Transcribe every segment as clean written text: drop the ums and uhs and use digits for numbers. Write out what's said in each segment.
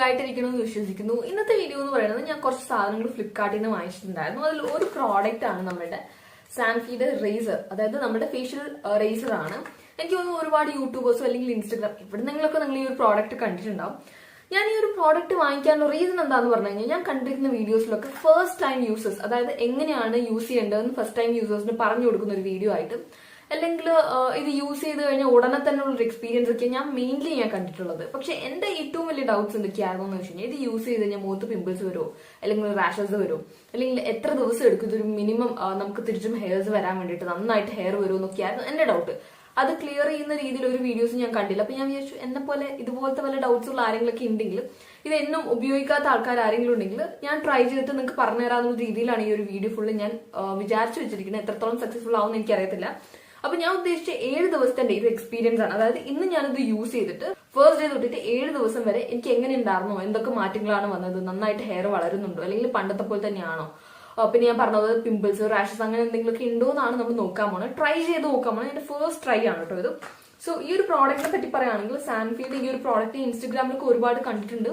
സുഖമായിട്ടിരിക്കണമെന്ന് വിശ്വസിക്കുന്നു. ഇന്നത്തെ വീഡിയോ എന്ന് പറയുന്നത് ഞാൻ കുറച്ച് സാധനങ്ങൾ ഫ്ലിപ്കാർട്ടിൽ നിന്ന് വാങ്ങിച്ചിട്ടുണ്ടായിരുന്നു. അതിൽ ഒരു പ്രോഡക്റ്റ് ആണ് നമ്മുടെ സാൻഫിയുടെ റേസർ, അതായത് നമ്മുടെ ഫേഷ്യൽ റേസർ ആണ്. എനിക്ക് തോന്നുന്നു ഒരുപാട് യൂട്യൂബേഴ്സോ അല്ലെങ്കിൽ ഇൻസ്റ്റാഗ്രാം എവിടെന്നെങ്കിലൊക്കെ നിങ്ങൾ ഈ ഒരു പ്രോഡക്റ്റ് കണ്ടിട്ടുണ്ടാവും. ഞാൻ ഈ ഒരു പ്രോഡക്റ്റ് വാങ്ങിക്കാനുള്ള റീസൺ എന്താന്ന് പറഞ്ഞു കഴിഞ്ഞാൽ, ഞാൻ കണ്ടിരിക്കുന്ന വീഡിയോസിലൊക്കെ ഫസ്റ്റ് ടൈം യൂസേഴ്സ്, അതായത് എങ്ങനെയാണ് യൂസ് ചെയ്യേണ്ടതെന്ന് ഫസ്റ്റ് ടൈം യൂസേഴ്സിന് പറഞ്ഞു കൊടുക്കുന്ന ഒരു വീഡിയോ ആയിട്ട്, അല്ലെങ്കിൽ ഇത് യൂസ് ചെയ്ത് കഴിഞ്ഞാൽ ഉടനെ തന്നെ ഉള്ളൊരു എക്സ്പീരിയൻസ് ഒക്കെ ഞാൻ മെയിൻലി കണ്ടിട്ടുള്ളത്. പക്ഷെ എന്റെ ഏറ്റവും വലിയ ഡൗട്ട്സ് എന്തൊക്കെയാണെന്ന് വെച്ച് കഴിഞ്ഞാൽ, ഇത് യൂസ് ചെയ്ത് കഴിഞ്ഞാൽ മുഖത്ത് പിമ്പിൾസ് വരുമോ, അല്ലെങ്കിൽ റാഷസ് വരുമോ, അല്ലെങ്കിൽ എത്ര ദിവസം എടുക്കും ഇതൊരു മിനിമം നമുക്ക് തിരിച്ചും ഹെയർസ് വരാൻ വേണ്ടിയിട്ട്, നന്നായിട്ട് ഹെയർ വരുമോ എന്നൊക്കെയായിരുന്നു എന്റെ ഡൗട്ട്. അത് ക്ലിയർ ചെയ്യുന്ന രീതിയിൽ ഒരു വീഡിയോസ് ഞാൻ കണ്ടില്ല. അപ്പൊ ഞാൻ വിചാരിച്ചു, എന്നെ പോലെ ഇതുപോലത്തെ വല്ല ഡൗട്ട്സ് ഉള്ള ആരെങ്കിലൊക്കെ ഉണ്ടെങ്കിൽ, ഇത് എന്നും ഉപയോഗിക്കാത്ത ആൾക്കാർ ആരെങ്കിലും ഉണ്ടെങ്കിൽ ഞാൻ ട്രൈ ചെയ്തിട്ട് നിങ്ങൾക്ക് പറഞ്ഞു തരാവുന്ന രീതിയിലാണ് ഈ ഒരു വീഡിയോ ഫുള്ള് ഞാൻ വിചാരിച്ചു വെച്ചിരിക്കുന്നത്. എത്രത്തോളം സക്സസ്ഫുൾ ആവുമെന്ന് എനിക്കറിയത്തില്ല. അപ്പൊ ഞാൻ ഉദ്ദേശിച്ച 7 ദിവസത്തെ ഒരു എക്സ്പീരിയൻസ് ആണ്. അതായത് ഇന്ന് ഞാനിത് യൂസ് ചെയ്തിട്ട് ഫസ്റ്റ് ഡേ തൊട്ടിട്ട് 7 ദിവസം വരെ എനിക്ക് എങ്ങനെ ഉണ്ടായിരുന്നോ, എന്തൊക്കെ മാറ്റങ്ങളാണ് വന്നത്, നന്നായിട്ട് ഹെയർ വളരുന്നുണ്ടോ, അല്ലെങ്കിൽ പണ്ടത്തെ പോലെ തന്നെയാണോ, പിന്നെ ഞാൻ പറഞ്ഞത് പിമ്പിൾസ്, റാഷസ് അങ്ങനെ എന്തെങ്കിലുമൊക്കെ ഉണ്ടോ എന്നാണ് നമ്മൾ നോക്കാൻ പോണത്. ട്രൈ ചെയ്ത് നോക്കാൻ പോണത്. എന്റെ ഫസ്റ്റ് ട്രൈ ആണ് കേട്ടോ ഇത്. സോ ഈ ഒരു പ്രോഡക്റ്റിനെ പറ്റി പറയുകയാണെങ്കിൽ, സാൻഫിയുടെ ഈ ഒരു പ്രോഡക്റ്റ് ഇൻസ്റ്റഗ്രാമിലൊക്കെ ഒരുപാട് കണ്ടിട്ടുണ്ട്.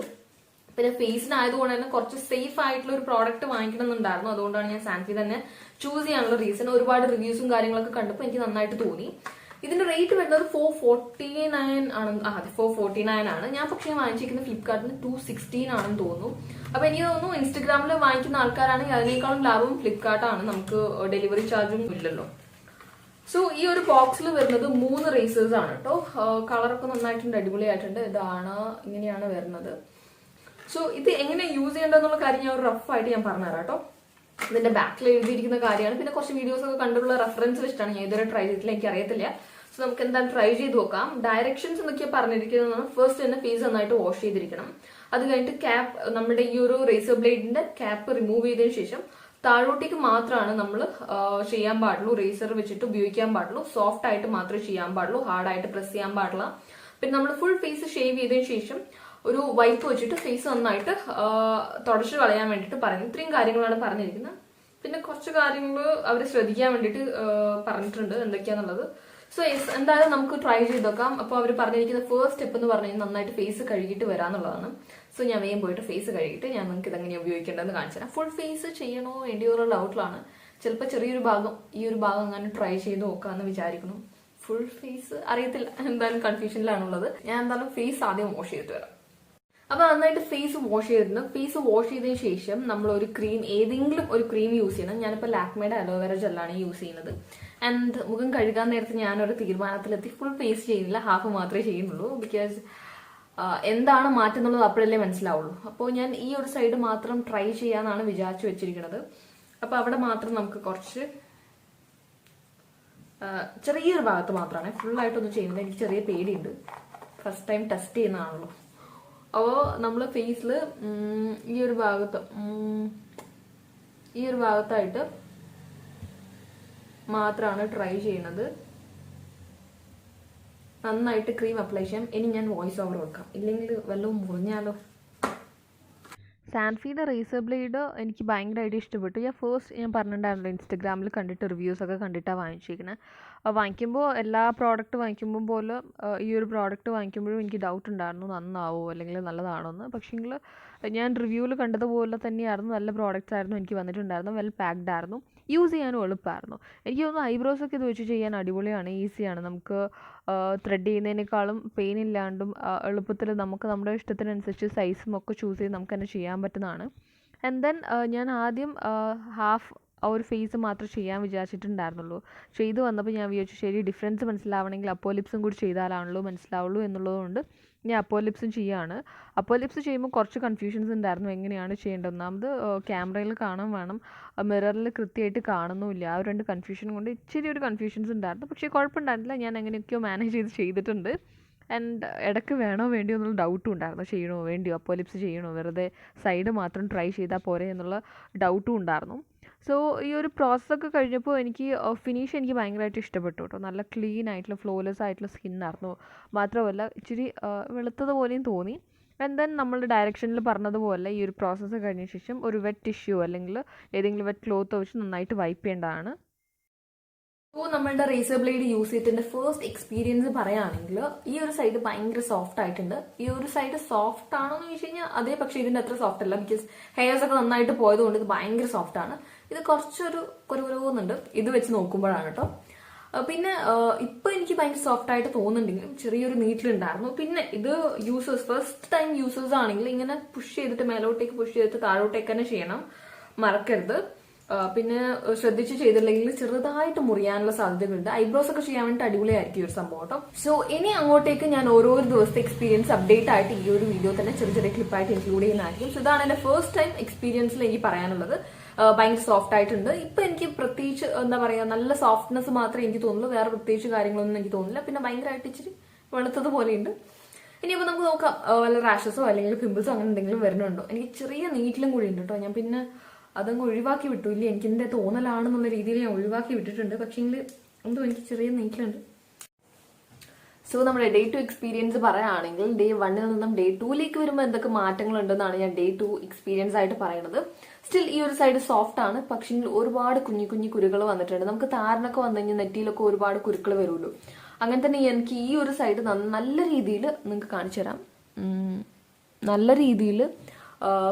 പിന്നെ ഫേസിനായതുകൊണ്ട് തന്നെ കുറച്ച് സേഫ് ആയിട്ടുള്ള ഒരു പ്രോഡക്റ്റ് വാങ്ങിക്കണം എന്നുണ്ടായിരുന്നു. അതുകൊണ്ടാണ് ഞാൻ സാൻഫി തന്നെ ചൂസ് ചെയ്യാനുള്ള റീസൺ. ഒരുപാട് റിവ്യൂസും കാര്യങ്ങളൊക്കെ കണ്ടപ്പോൾ എനിക്ക് നന്നായിട്ട് തോന്നി. ഇതിന്റെ റേറ്റ് വരുന്നത് 449 ആണ്. അതെ, 449 ആണ്. ഞാൻ പക്ഷേ വാങ്ങിച്ചിരിക്കുന്ന ഫ്ലിപ്കാർട്ടിന് 216 ആണെന്ന് തോന്നുന്നു. അപ്പൊ എനിക്ക് തോന്നുന്നു ഇൻസ്റ്റഗ്രാമിൽ വാങ്ങിക്കുന്ന ആൾക്കാരാണെങ്കിൽ അതിനേക്കാളും ലാഭം ഫ്ലിപ്കാർട്ടാണ്. നമുക്ക് ഡെലിവറി ചാർജും ഇല്ലല്ലോ. സോ ഈ ഒരു ബോക്സിൽ വരുന്നത് 3 റേസേഴ്സ് ആണ് കേട്ടോ. കളറൊക്കെ നന്നായിട്ടുണ്ട്, അടിപൊളിയായിട്ടുണ്ട്. ഇതാണ്, ഇങ്ങനെയാണ് വരുന്നത്. സോ ഇത് എങ്ങനെ യൂസ് ചെയ്യേണ്ടതെന്നുള്ള കാര്യം ഞാൻ ഒരു റഫായിട്ട് ഞാൻ പറഞ്ഞുതരാം കേട്ടോ. ഇതിന്റെ ബാക്കിൽ എഴുതിയിരിക്കുന്ന കാര്യമാണ്. പിന്നെ കുറച്ച് വീഡിയോസ് ഒക്കെ കണ്ടുള്ള റെഫറൻസ് വെച്ചിട്ടാണ്. ഞാൻ ഇതുവരെ ട്രൈ ചെയ്തിട്ടില്ല, എനിക്ക് അറിയത്തില്ല. സോ നമുക്ക് എന്തായാലും ട്രൈ ചെയ്ത് നോക്കാം. ഡയറക്ഷൻസ് എന്തൊക്കെയാണ് പറഞ്ഞിരിക്കുന്നതാണ്. ഫസ്റ്റ് തന്നെ ഫേസ് നന്നായിട്ട് വാഷ് ചെയ്തിരിക്കണം. അത് കഴിഞ്ഞിട്ട് ക്യാപ്പ്, നമ്മുടെ ഈ ഒരു റേസർ ബ്ലേഡിന്റെ ക്യാപ്പ് റിമൂവ് ചെയ്തതിനു ശേഷം താഴോട്ടേക്ക് മാത്രമാണ് നമ്മൾ ചെയ്യാൻ പാടുള്ളൂ. റേസർ വെച്ചിട്ട് ഉപയോഗിക്കാൻ പാടുള്ളൂ. സോഫ്റ്റ് ആയിട്ട് മാത്രമേ ചെയ്യാൻ പാടുള്ളൂ. ഹാർഡായിട്ട് പ്രസ് ചെയ്യാൻ പാടില്ല. പിന്നെ നമ്മൾ ഫുൾ ഫേസ് ഷേവ് ചെയ്തതിനു ശേഷം ഒരു വൈപ്പ് വെച്ചിട്ട് ഫേസ് നന്നായിട്ട് തുടച്ചു കളയാൻ വേണ്ടിയിട്ട് പറഞ്ഞു. ഇത്രയും കാര്യങ്ങളാണ് പറഞ്ഞിരിക്കുന്നത്. പിന്നെ കുറച്ച് കാര്യങ്ങൾ അവർ ശ്രദ്ധിക്കാൻ വേണ്ടിയിട്ട് പറഞ്ഞിട്ടുണ്ട് എന്തൊക്കെയാന്നുള്ളത്. സോ എന്തായാലും നമുക്ക് ട്രൈ ചെയ്ത് നോക്കാം. അപ്പോൾ അവർ പറഞ്ഞിരിക്കുന്ന ഫസ്റ്റ് സ്റ്റെപ്പ് എന്ന് പറഞ്ഞു കഴിഞ്ഞാൽ നന്നായിട്ട് ഫേസ് കഴുകിയിട്ട് വരാന്നുള്ളതാണ്. സോ ഞാൻ വേഗം പോയിട്ട് ഫേസ് കഴുകിയിട്ട് ഞാൻ നിങ്ങൾക്ക് ഇതെങ്ങനെ ഉപയോഗിക്കേണ്ടതെന്ന് കാണിച്ചു തരാം. ഫുൾ ഫേസ് ചെയ്യണോ വേണ്ടിയോ ഉള്ള ഡൗട്ടിലാണ്. ചിലപ്പോൾ ചെറിയൊരു ഭാഗം, ഈ ഒരു ഭാഗം അങ്ങനെ ട്രൈ ചെയ്ത് നോക്കാമെന്ന് വിചാരിക്കുന്നു. ഫുൾ ഫേസ് അറിയത്തില്ല, എന്തായാലും കൺഫ്യൂഷനിലാണുള്ളത്. ഞാൻ എന്തായാലും ഫേസ് ആദ്യം വാഷ് ചെയ്തിട്ട് വരാം. അപ്പൊ നന്നായിട്ട് ഫേസ് വാഷ് ചെയ്തിരുന്നു. ഫേസ് വാഷ് ചെയ്തതിനു ശേഷം നമ്മൾ ഒരു ക്രീം, ഏതെങ്കിലും ഒരു ക്രീം യൂസ് ചെയ്യണം. ഞാനിപ്പോൾ ലാക്മേയുടെ അലോവേര ജെല്ലാണ് യൂസ് ചെയ്യുന്നത്. ആൻഡ് മുഖം കഴുകാൻ നേരത്ത് ഞാനൊരു തീരുമാനത്തിലെത്തി ഫുൾ ഫേസ് ചെയ്യുന്നില്ല, ഹാഫ് മാത്രമേ ചെയ്യുന്നുള്ളൂ. ബിക്കോസ് എന്താണ് മാറ്റം എന്നുള്ളത് അപ്പോഴല്ലേ മനസ്സിലാവുള്ളൂ. അപ്പോൾ ഞാൻ ഈ ഒരു സൈഡ് മാത്രം ട്രൈ ചെയ്യാന്നാണ് വിചാരിച്ചു വെച്ചിരിക്കുന്നത്. അപ്പൊ അവിടെ മാത്രം നമുക്ക് കുറച്ച് ചെറിയൊരു ഭാഗത്ത് മാത്രമാണ്, ഫുള്ളായിട്ടൊന്നും ചെയ്യുന്നത്. എനിക്ക് ചെറിയ പേടിയുണ്ട്, ഫസ്റ്റ് ടൈം ടെസ്റ്റ് ചെയ്യുന്നതാണല്ലോ. അപ്പോൾ നമ്മൾ ഫേസിൽ ഈ ഒരു ഭാഗത്തായിട്ട് മാത്രമാണ് ട്രൈ ചെയ്യുന്നത്. നന്നായിട്ട് ക്രീം അപ്ലൈ ചെയ്യാം. ഇനി ഞാൻ വോയിസ് ഓവർ വെക്കാം, ഇല്ലെങ്കിൽ വല്ലതും മുറിഞ്ഞാലോ. സാൻഫിയുടെ റേസർ ബ്ലേഡ് എനിക്ക് ഭയങ്കരമായിട്ട് ഇഷ്ടപ്പെട്ടു. ഞാൻ പറഞ്ഞിട്ടുണ്ടായിരുന്നല്ലോ, ഇൻസ്റ്റഗ്രാമിൽ കണ്ടിട്ട് റിവ്യൂസ് ഒക്കെ കണ്ടിട്ടാണ് വാങ്ങിച്ചിരിക്കുന്നത്. വാങ്ങിക്കുമ്പോൾ എല്ലാ പ്രോഡക്റ്റ് വാങ്ങിക്കുമ്പോൾ പോലെ ഈ ഒരു പ്രോഡക്റ്റ് വാങ്ങിക്കുമ്പോഴും എനിക്ക് ഡൗട്ട് ഉണ്ടായിരുന്നു, നന്നാവോ അല്ലെങ്കിൽ നല്ലതാണോ എന്ന്. പക്ഷേങ്കിൽ ഞാൻ റിവ്യൂവിൽ കണ്ടതുപോലെ തന്നെയായിരുന്നു, നല്ല പ്രോഡക്റ്റ്സ് ആയിരുന്നു എനിക്ക് വന്നിട്ടുണ്ടായിരുന്നു. വെൽ പാക്ഡ് ആയിരുന്നു, യൂസ് ചെയ്യാനും എളുപ്പമായിരുന്നു. എനിക്ക് തോന്നുന്നു ഐബ്രോസ് ഒക്കെ ഇത് വെച്ച് ചെയ്യാൻ അടിപൊളിയാണ്, ഈസിയാണ്. നമുക്ക് ത്രെഡ് ചെയ്യുന്നതിനേക്കാളും പെയിൻ ഇല്ലാണ്ടും എളുപ്പത്തിൽ നമുക്ക് നമ്മുടെ ഇഷ്ടത്തിനനുസരിച്ച് സൈസും ഒക്കെ ചൂസ് ചെയ്ത് നമുക്ക് തന്നെ ചെയ്യാൻ പറ്റുന്നതാണ്. ആൻഡ് ദെൻ ഞാൻ ആദ്യം ഹാഫ് ഒരു ഫേസ് മാത്രമേ ചെയ്യാൻ വിചാരിച്ചിട്ടുണ്ടായിരുന്നുള്ളൂ. ചെയ്ത് വന്നപ്പോൾ ഞാൻ വിചാരിച്ചു, ശരി ഡിഫറൻസ് മനസ്സിലാവണമെങ്കിൽ അപ്പോ ലിപ്സും കൂടി ചെയ്താലാണല്ലോ മനസ്സിലാവുള്ളൂ എന്നുള്ളതുകൊണ്ട് ഞാൻ അപ്പോ ലിപ്സും ചെയ്യുകയാണ്. അപ്പോ ലിപ്സ് ചെയ്യുമ്പോൾ കുറച്ച് കൺഫ്യൂഷൻസ് ഉണ്ടായിരുന്നു, എങ്ങനെയാണ് ചെയ്യേണ്ടത്. ഒന്നാമത് ക്യാമറയിൽ കാണാൻ വേണം, മിററിൽ കൃത്യമായിട്ട് കാണുന്നുമില്ല. ആ ഒരു 2 കൺഫ്യൂഷൻ കൊണ്ട് ഇച്ചിരി ഒരു കൺഫ്യൂഷൻസ് ഉണ്ടായിരുന്നു. പക്ഷേ കുഴപ്പമുണ്ടായിരുന്നില്ല, ഞാൻ എങ്ങനെയൊക്കെയോ മാനേജ് ചെയ്തിട്ടുണ്ട്. ആൻഡ് ഇടയ്ക്ക് വേണോ വേണ്ടിയോ എന്നുള്ള ഡൗട്ടും ഉണ്ടായിരുന്നു, ചെയ്യണോ വേണ്ടിയോ, അപ്പോ ലിപ്സ് ചെയ്യണോ, വെറുതെ സൈഡ് മാത്രം ട്രൈ ചെയ്താൽ പോരെ എന്നുള്ള ഡൗട്ടും ഉണ്ടായിരുന്നു. സോ ഈ ഒരു പ്രോസസ്സൊക്കെ കഴിഞ്ഞപ്പോൾ എനിക്ക് ഫിനിഷ് എനിക്ക് ഭയങ്കരമായിട്ട് ഇഷ്ടപ്പെട്ടു കേട്ടോ. നല്ല ക്ലീൻ ആയിട്ടുള്ള ഫ്ലോലെസ് ആയിട്ടുള്ള സ്കിന്നായിരുന്നു. മാത്രമല്ല ഇച്ചിരി വെളുത്തതുപോലെയും തോന്നി. ആൻഡ് ദെൻ നമ്മൾ ഡയറക്ഷനിൽ പറഞ്ഞതുപോലെ ഈ ഒരു പ്രോസസ്സ് കഴിഞ്ഞ ശേഷം ഒരു വെറ്റ് ടിഷ്യൂ അല്ലെങ്കിൽ ഏതെങ്കിലും വെറ്റ് ക്ലോത്ത് വെച്ച് നന്നായിട്ട് വൈപ്പ് ചെയ്യേണ്ടതാണ്. അപ്പോൾ നമ്മളുടെ റേസർ ബ്ലേഡ് യൂസ് ചെയ്തിട്ട് ഫസ്റ്റ് എക്സ്പീരിയൻസ് പറയുകയാണെങ്കിൽ ഈ ഒരു സൈഡ് ഭയങ്കര സോഫ്റ്റ് ആയിട്ടുണ്ട്. ഈ ഒരു സൈഡ് സോഫ്റ്റ് ആണോ എന്ന് ചോദിച്ചു കഴിഞ്ഞാൽ അതേ, പക്ഷേ ഇതിന്റെ അത്ര സോഫ്റ്റ് അല്ല. ബിക്കോസ് ഹെയർസ് ഒക്കെ നന്നായിട്ട് പോയതുകൊണ്ട് ഇത് ഭയങ്കര സോഫ്റ്റ് ആണ്. ഇത് കുറച്ചൊരു കുരുകുരുന്നുണ്ട് ഇത് വെച്ച് നോക്കുമ്പോഴാണ് കേട്ടോ. പിന്നെ ഇപ്പൊ എനിക്ക് ഭയങ്കര സോഫ്റ്റ് ആയിട്ട് തോന്നുന്നുണ്ടെങ്കിലും ചെറിയൊരു നീറ്റിലുണ്ടായിരുന്നു. പിന്നെ ഇത് യൂസേഴ്സ് ഫസ്റ്റ് ടൈം യൂസേഴ്സ് ആണെങ്കിൽ ഇങ്ങനെ പുഷ് ചെയ്തിട്ട് മേലോട്ടേക്ക് പുഷ് ചെയ്തിട്ട് താഴോട്ടേക്ക് തന്നെ ചെയ്യണം, മറക്കരുത്. പിന്നെ ശ്രദ്ധിച്ച് ചെയ്തില്ലെങ്കിൽ ചെറുതായിട്ട് മുറിയാനുള്ള സാധ്യതകളുണ്ട്. ഐബ്രോസ് ഒക്കെ ചെയ്യാൻ വേണ്ടി അടിപൊളിയായിരിക്കും ഈ ഒരു സംഭവം കേട്ടോ. സോ ഇനി അങ്ങോട്ടേക്ക് ഞാൻ ഓരോ ദിവസത്തെ എക്സ്പീരിയൻസ് അപ്ഡേറ്റ് ആയിട്ട് ഈ ഒരു വീഡിയോ തന്നെ ചെറിയ ചെറിയ ക്ലിപ്പായിട്ട് ഇൻക്ലൂഡ് ചെയ്യുന്നതായിരിക്കും. സോ ഇതാണ് എന്റെ ഫസ്റ്റ് ടൈം എക്സ്പീരിയൻസിൽ എനിക്ക് പറയാനുള്ളത്. ഭയങ്കര സോഫ്റ്റ് ആയിട്ടുണ്ട്. ഇപ്പൊ എനിക്ക് പ്രത്യേകിച്ച് എന്താ പറയാ, നല്ല സോഫ്റ്റ്നെസ് മാത്രമേ എനിക്ക് തോന്നുള്ളൂ. വേറെ പ്രത്യേകിച്ച് കാര്യങ്ങളൊന്നും എനിക്ക് തോന്നുന്നില്ല. പിന്നെ ഭയങ്കരമായിട്ട് ഇച്ചിരി വെളുത്തത് പോലെയുണ്ട്. ഇനിയിപ്പോ നമുക്ക് നോക്കാം വല്ല റാഷസോ അല്ലെങ്കിൽ പിമ്പിൾസോ അങ്ങനെ എന്തെങ്കിലും വരുന്നുണ്ടോ. എനിക്ക് ചെറിയ നീറ്റിലും കൂടി ഉണ്ട് കേട്ടോ. ഞാൻ പിന്നെ അതങ്ങ് ഒഴിവാക്കി വിട്ടു. ഇല്ല, എനിക്ക് എന്റെ തോന്നലാണെന്നുള്ള രീതിയിൽ ഞാൻ ഒഴിവാക്കി വിട്ടിട്ടുണ്ട്. പക്ഷേങ്കിൽ എന്തോ എനിക്ക് ചെറിയ നീറ്റിലുണ്ട്. സോ നമ്മുടെ ഡേ 2 എക്സ്പീരിയൻസ് പറയുകയാണെങ്കിൽ ഡേ 1 നിന്നും ഡേ 2ലേക്ക് വരുമ്പോൾ എന്തൊക്കെ മാറ്റങ്ങൾ ഉണ്ടെന്നാണ് ഞാൻ ഡേ 2 എക്സ്പീരിയൻസ് ആയിട്ട് പറയുന്നത്. സ്റ്റിൽ ഈ ഒരു സൈഡ് സോഫ്റ്റ് ആണ്, പക്ഷേ ഒരുപാട് കുഞ്ഞു കുഞ്ഞു കുരുകൾ വന്നിട്ടുണ്ട്. നമുക്ക് താരനൊക്കെ വന്നു കഴിഞ്ഞാൽ നെറ്റിയിലൊക്കെ ഒരുപാട് കുരുക്കൾ വരുള്ളൂ. അങ്ങനെ തന്നെ എനിക്ക് ഈ ഒരു സൈഡ് നല്ല രീതിയിൽ നിങ്ങൾക്ക് കാണിച്ചു തരാം. നല്ല രീതിയിൽ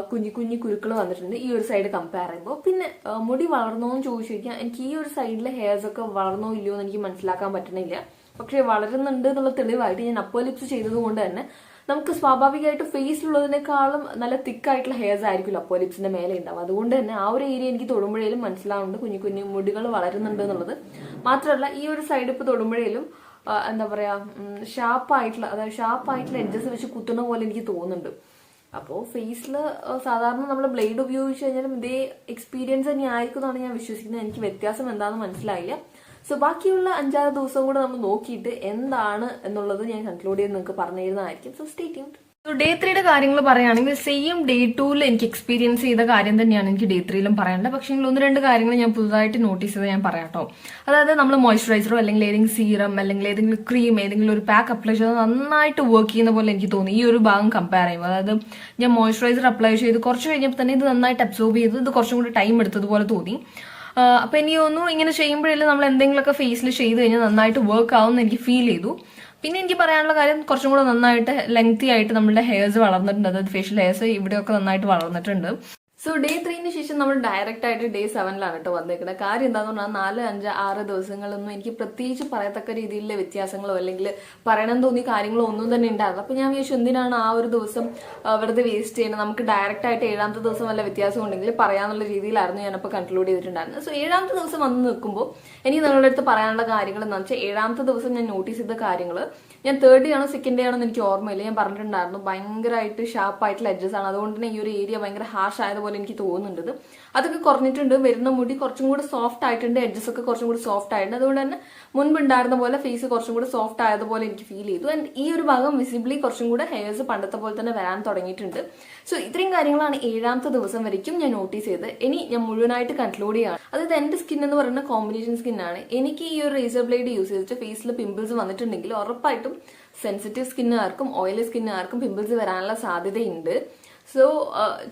കുഞ്ഞു കുഞ്ഞു കുരുക്കൾ വന്നിട്ടുണ്ട് ഈ ഒരു സൈഡ് കമ്പയർ ചെയ്യുമ്പോൾ. പിന്നെ മുടി വളർന്നോ എന്ന് ചോദിച്ചു കഴിഞ്ഞാൽ എനിക്ക് ഈ ഒരു സൈഡിലെ ഹെയർസ് ഒക്കെ വളർന്നോ ഇല്ലയോ എന്ന് എനിക്ക് മനസ്സിലാക്കാൻ പറ്റണില്ല. പക്ഷെ വളരുന്നുണ്ട് എന്നുള്ള തെളിവായിട്ട് ഞാൻ അപ്പർ ലിപ്സ് ചെയ്തത് കൊണ്ട് തന്നെ നമുക്ക് സ്വാഭാവികമായിട്ട് ഫേസിലുള്ളതിനേക്കാളും നല്ല തിക്കായിട്ടുള്ള ഹെയർസ് ആയിരിക്കും അപ്പർ ലിപ്സിന്റെ മേലെ ഉണ്ടാവും. അതുകൊണ്ട് തന്നെ ആ ഒരു ഏരിയ എനിക്ക് തൊടുമ്പോഴേലും മനസ്സിലാവുന്നുണ്ട് കുഞ്ഞു കുഞ്ഞു മുടികൾ വളരുന്നുണ്ട് എന്നുള്ളത്. മാത്രമല്ല ഈ ഒരു സൈഡ് ഇപ്പൊ തൊടുമ്പോഴേലും എന്താ പറയാ, ഷാർപ്പായിട്ടുള്ള എഡ്ജസ് വെച്ച് കുത്തുന്ന പോലെ എനിക്ക് തോന്നുന്നുണ്ട്. അപ്പോൾ ഫേസിൽ സാധാരണ നമ്മൾ ബ്ലേഡ് ഉപയോഗിച്ച് കഴിഞ്ഞാലും ഇതേ എക്സ്പീരിയൻസ് തന്നെ ആയിരിക്കും എന്നാണ് ഞാൻ വിശ്വസിക്കുന്നത്. എനിക്ക് വ്യത്യാസം എന്താണെന്ന് മനസ്സിലായില്ല. സോ ബാക്കിയുള്ള 5-6 ദിവസം കൂടെ നമ്മൾ നോക്കിയിട്ട് എന്താണ് എന്നുള്ളത് ഞാൻ കൺക്ലൂഡ് ചെയ്ത് നിങ്ങൾക്ക് പറഞ്ഞു തരുന്നതായിരിക്കും. So stay tuned. So day 3യുടെ കാര്യങ്ങൾ പറയുകയാണെങ്കിൽ സെയിം ഡേ 2ൽ എനിക്ക് എക്സ്പീരിയൻസ് ചെയ്ത കാര്യം തന്നെയാണ് എനിക്ക് ഡേ 3ലും പറയേണ്ടത്. പക്ഷേ 1-2 കാര്യങ്ങൾ ഞാൻ പുതുതായിട്ട് നോട്ടീസ് ചെയ്ത് ഞാൻ പറയാം കേട്ടോ. അതായത് നമ്മൾ മോയ്സ്ചറൈസറോ അല്ലെങ്കിൽ ഏതെങ്കിലും സീറം അല്ലെങ്കിൽ ഏതെങ്കിലും ക്രീം ഏതെങ്കിലും ഒരു പാക്ക് അപ്ലൈ ചെയ്ത് നന്നായിട്ട് വർക്ക് ചെയ്യുന്ന പോലെ എനിക്ക് തോന്നി ഈ ഒരു ഭാഗം കമ്പയർ ചെയ്യുമ്പോൾ. അതായത് ഞാൻ മോയ്സ്ചറൈസർ അപ്ലൈ ചെയ്ത് കുറച്ച് കഴിഞ്ഞപ്പോൾ തന്നെ ഇത് നന്നായിട്ട് അബ്സോർബ് ചെയ്ത് ഇത് കുറച്ചും കൂടി ടൈം എടുത്തതുപോലെ തോന്നി. അപ്പൊ എനിക്ക് തോന്നുന്നു ഇങ്ങനെ ചെയ്യുമ്പോഴല്ലേ നമ്മൾ എന്തെങ്കിലുമൊക്കെ ഫേസിൽ ചെയ്ത് കഴിഞ്ഞാൽ നന്നായിട്ട് വർക്ക് ആവും എന്ന് എനിക്ക് ഫീൽ ചെയ്തു. പിന്നെ എനിക്ക് പറയാനുള്ള കാര്യം കുറച്ചും കൂടെ നന്നായിട്ട് ലെങ്തി ആയിട്ട് നമ്മുടെ ഹെയർസ് വളർന്നിട്ടുണ്ട്. അതായത് ഫേഷ്യൽ ഹെയർസ് ഇവിടെയൊക്കെ നന്നായിട്ട് വളർന്നിട്ടുണ്ട്. സോ ഡേ 3ന് ശേഷം നമ്മൾ ഡയറക്റ്റ് ആയിട്ട് ഡേ 7ലാണ് കേട്ടോ വന്നേക്കുന്നത്. കാര്യം എന്താന്ന് പറഞ്ഞാൽ 4, 5, 6 ദിവസങ്ങളൊന്നും എനിക്ക് പ്രത്യേകിച്ച് പറയത്തക്ക രീതിയിലുള്ള വ്യത്യാസങ്ങളോ അല്ലെങ്കിൽ പറയണം തോന്നിയ കാര്യങ്ങളോ ഒന്നും തന്നെ ഉണ്ടായിരുന്നു. അപ്പൊ ഞാൻ വിചാരിച്ചു എന്തിനാണ് ആ ഒരു ദിവസം വെറുതെ വേസ്റ്റ് ചെയ്യുന്നത്, നമുക്ക് ഡയറക്റ്റ് ആയിട്ട് 7ാമത്തെ ദിവസം വല്ല വ്യത്യാസം ഉണ്ടെങ്കിൽ പറയാന്നുള്ള രീതിയിലായിരുന്നു ഞാനപ്പോൾ കൺക്ലൂഡ് ചെയ്തിട്ടുണ്ടായിരുന്നത്. സോ 7ാമത്തെ ദിവസം വന്ന് നിൽക്കുമ്പോൾ എനിക്ക് നിങ്ങളുടെ അടുത്ത് പറയാനുള്ള കാര്യങ്ങൾ എന്താണെന്ന് വെച്ചാൽ 7ാമത്തെ ദിവസം ഞാൻ നോട്ടീസ് ചെയ്ത കാര്യങ്ങൾ ഞാൻ 3rd ഡേ ആണോ 2nd ഡേ ആണോ എന്ന് എനിക്ക് ഓർമ്മയില്ല. ഞാൻ പറഞ്ഞിട്ടുണ്ടായിരുന്നു ഭയങ്കരമായിട്ട് ഷാർപ്പായിട്ടുള്ള എഡ്ജസ് ആണ്. അതുകൊണ്ട് തന്നെ ഈ ഒരു ഏരിയ ഭയങ്കര ഹാഷ് ആയതുപോലെ എനിക്ക് തോന്നുന്നുണ്ട്. അതൊക്കെ കുറഞ്ഞിട്ടുണ്ട്. വരുന്ന മുടി കുറച്ചും കൂടി സോഫ്റ്റ് ആയിട്ടുണ്ട്. എഡ്ജസ് ഒക്കെ കുറച്ചും കൂടി സോഫ്റ്റ് ആയിട്ടുണ്ട്. അതുകൊണ്ട് തന്നെ മുൻപുണ്ടായിരുന്ന പോലെ ഫേസ് കുറച്ചും കൂടി സോഫ്റ്റ് ആയതുപോലെ എനിക്ക് ഫീൽ ചെയ്തു. ആൻഡ് ഈ ഒരു ഭാഗം വിസിബിളി കുറച്ചും കൂടെ ഹെയർസ് പണ്ടത്തെ പോലെ തന്നെ വരാൻ തുടങ്ങിയിട്ടുണ്ട്. സോ ഇത്രയും കാര്യങ്ങളാണ് 7ാമത്തെ ദിവസം വരയ്ക്കും ഞാൻ നോട്ടീസ് ചെയ്ത്. ഇനി ഞാൻ മുഴുവനായിട്ട് കൺക്ലൂഡ് ചെയ്യാണ്. അതായത് എന്റെ സ്കിൻ എന്ന് പറയുന്ന കോമ്പിനേഷൻ സ്കിന്നാണ്. എനിക്ക് ഈ ഒരു റേസർ ബ്ലേഡ് യൂസ് ചെയ്തിട്ട് ഫേസിൽ പിമ്പിൾസ് വന്നിട്ടുണ്ടെങ്കിൽ ഉറപ്പായിട്ടും സെൻസിറ്റീവ് സ്കിന്നുകാർക്കും ഓയിലി സ്കിന്നുകാർക്കും പിമ്പിൾസ് വരാനുള്ള സാധ്യതയുണ്ട്. സോ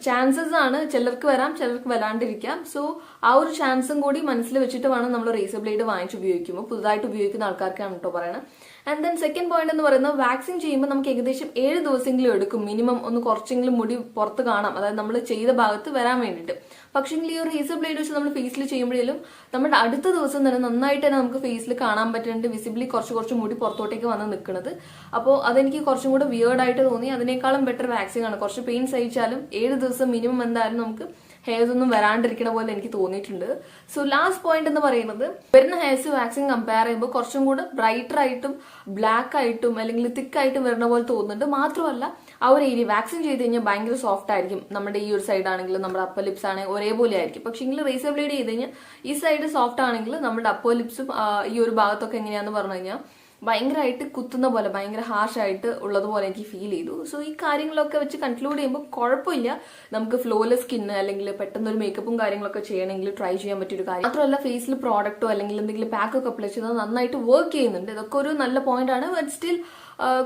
ചാൻസസ് ആണ്, ചിലർക്ക് വരാം ചിലർക്ക് വരാണ്ടിരിക്കാം. സോ ആ ഒരു ചാൻസും കൂടി മനസ്സിൽ വെച്ചിട്ട് വേണം നമ്മൾ റേസർ ബ്ലേഡ് വാങ്ങിച്ച് ഉപയോഗിക്കുമ്പോൾ. പുതുതായിട്ട് ഉപയോഗിക്കുന്ന ആൾക്കാർക്കാണ് കേട്ടോ പറയണത്. ആൻഡ് ദെൻ സെക്കൻഡ് പോയിന്റ് എന്ന് പറയുന്നത് വാക്സിൻ ചെയ്യുമ്പോൾ നമുക്ക് ഏകദേശം 7 ദിവസമെങ്കിലും എടുക്കും മിനിമം ഒന്ന് കുറച്ചെങ്കിലും മുടി പുറത്ത് കാണാം, അതായത് നമ്മൾ ചെയ്ത ഭാഗത്ത് വരാൻ വേണ്ടിയിട്ട്. പക്ഷേ ഈ ഒരു റേസർ ബ്ലേഡ് വെച്ച് നമ്മൾ ഫേസിൽ ചെയ്യുമ്പോഴേലും നമ്മുടെ അടുത്ത ദിവസം തന്നെ നന്നായിട്ട് തന്നെ നമുക്ക് ഫേസിൽ കാണാൻ പറ്റുന്നുണ്ട് വിസിബിളി കുറച്ച് മുടി പുറത്തോട്ടേക്ക് വന്ന് നിൽക്കുന്നത്. അപ്പോൾ അതെനിക്ക് കുറച്ചും കൂടെ വിയേർഡായിട്ട് തോന്നി. അതിനേക്കാളും ബെറ്റർ വാക്സിൻ ആണ്. കുറച്ച് പെയിൻ സഹിച്ചാലും 7 ദിവസം മിനിമം എന്തായാലും നമുക്ക് ഹെയർസ് ഒന്നും വരാണ്ടിരിക്കണ പോലെ എനിക്ക് തോന്നിയിട്ടുണ്ട്. സോ ലാസ്റ്റ് പോയിന്റ് എന്ന് പറയുന്നത് വരുന്ന ഹെയർസ് വാക്സിൻ കമ്പയർ ചെയ്യുമ്പോൾ കുറച്ചും കൂടെ ബ്രൈറ്റർ ആയിട്ടും ബ്ലാക്ക് ആയിട്ടും അല്ലെങ്കിൽ തിക്ക് ആയിട്ടും വരുന്ന പോലെ തോന്നുന്നുണ്ട്. മാത്രമല്ല ആ ഒരു ഏരിയ വാക്സിൻ ചെയ്ത് കഴിഞ്ഞാൽ ഭയങ്കര സോഫ്റ്റ് ആയിരിക്കും. നമ്മുടെ ഈ ഒരു സൈഡ് ആണെങ്കിലും നമ്മുടെ അപ്പർ ലിപ്സ് ആണെങ്കിൽ ഒരേപോലെ ആയിരിക്കും. പക്ഷേ എങ്കിൽ റേസർ ബ്ലേഡ് ചെയ്ത് കഴിഞ്ഞാൽ ഈ സൈഡ് സോഫ്റ്റ് ആണെങ്കിൽ നമ്മുടെ അപ്പർ ലിപ്സും ഈ ഒരു ഭാഗത്തൊക്കെ എങ്ങനെയാന്ന് പറഞ്ഞു കഴിഞ്ഞാൽ ഭയങ്കരമായിട്ട് കുത്തുന്ന പോലെ ഭയങ്കര ഹാർഷ് ആയിട്ട് ഉള്ളതുപോലെ എനിക്ക് ഫീൽ ചെയ്തു. സോ ഈ കാര്യങ്ങളൊക്കെ വെച്ച് കൺക്ലൂഡ് ചെയ്യുമ്പോൾ കുഴപ്പമില്ല, നമുക്ക് ഫ്ലോലെസ് സ്കിന്ന് അല്ലെങ്കിൽ പെട്ടെന്ന് ഒരു മേക്കപ്പും കാര്യങ്ങളൊക്കെ ചെയ്യണമെങ്കിൽ ട്രൈ ചെയ്യാൻ പറ്റിയൊരു കാര്യം. മാത്രമല്ല ഫേസിൽ പ്രോഡക്റ്റോ അല്ലെങ്കിൽ എന്തെങ്കിലും പാക്കൊക്കെ അപ്ലൈ ചെയ്താൽ നന്നായിട്ട് വർക്ക് ചെയ്യുന്നുണ്ട്. ഇതൊക്കെ ഒരു നല്ല പോയിന്റ് ആണ്. ബട്ട് സ്റ്റിൽ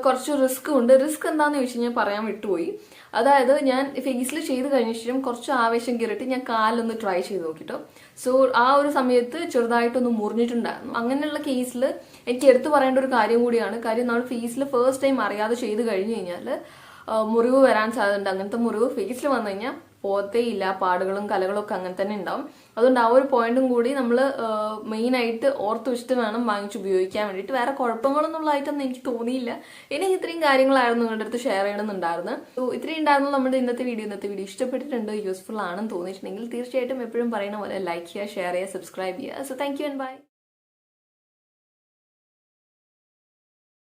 കുറച്ച് റിസ്ക് ഉണ്ട്. റിസ്ക് എന്താണെന്ന് ചോദിച്ചു കഴിഞ്ഞാൽ പറയാൻ വിട്ടുപോയി. അതായത് ഞാൻ ഫേസിൽ ചെയ്ത് കഴിഞ്ഞ ശേഷം കുറച്ച് ആവേശം കയറിയിട്ട് ഞാൻ കാലൊന്ന് ട്രൈ ചെയ്ത് നോക്കിട്ടോ. സോ ആ ഒരു സമയത്ത് ചെറുതായിട്ടൊന്ന് മുറിഞ്ഞിട്ടുണ്ടായിരുന്നു. അങ്ങനെയുള്ള കേസിൽ എനിക്ക് എടുത്തു പറയേണ്ട ഒരു കാര്യം കൂടിയാണ്. കാര്യം നമ്മൾ ഫേസിൽ ഫസ്റ്റ് ടൈം അറിയാതെ ചെയ്ത് കഴിഞ്ഞു കഴിഞ്ഞാൽ മുറിവ് വരാൻ സാധ്യതയുണ്ട്. അങ്ങനത്തെ മുറിവ് ഫേസിൽ വന്നു കഴിഞ്ഞാൽ പോത്തേ ഇല്ല, പാടുകളും കലകളും ഒക്കെ അങ്ങനെ തന്നെ ഉണ്ടാവും. അതുകൊണ്ട് ആ ഒരു പോയിന്റും കൂടി നമ്മൾ മെയിൻ ആയിട്ട് ഓർത്ത് വെച്ചിട്ട് വേണം വാങ്ങിച്ച് ഉപയോഗിക്കാൻ വേണ്ടിയിട്ട്. വേറെ കുഴപ്പങ്ങളൊന്നും ഉള്ളതായിട്ടൊന്നും എനിക്ക് തോന്നിയില്ല. എനിക്ക് ഇത്രയും കാര്യങ്ങളായിരുന്നു നിങ്ങളുടെ അടുത്ത് ഷെയർ ചെയ്യണമെന്നുണ്ടായിരുന്നു. സോ ഇത്രയും ഉണ്ടായിരുന്നു നമ്മുടെ ഇന്നത്തെ വീഡിയോ ഇഷ്ടപ്പെട്ടിട്ടുണ്ട്, യൂസ്ഫുൾ ആണെന്ന് തോന്നിയിട്ടുണ്ടെങ്കിൽ തീർച്ചയായിട്ടും എപ്പോഴും പറയുന്ന പോലെ ലൈക്ക് ചെയ്യുക, ഷെയർ ചെയ്യുക, സബ്സ്ക്രൈബ് ചെയ്യുക. So thank you and by.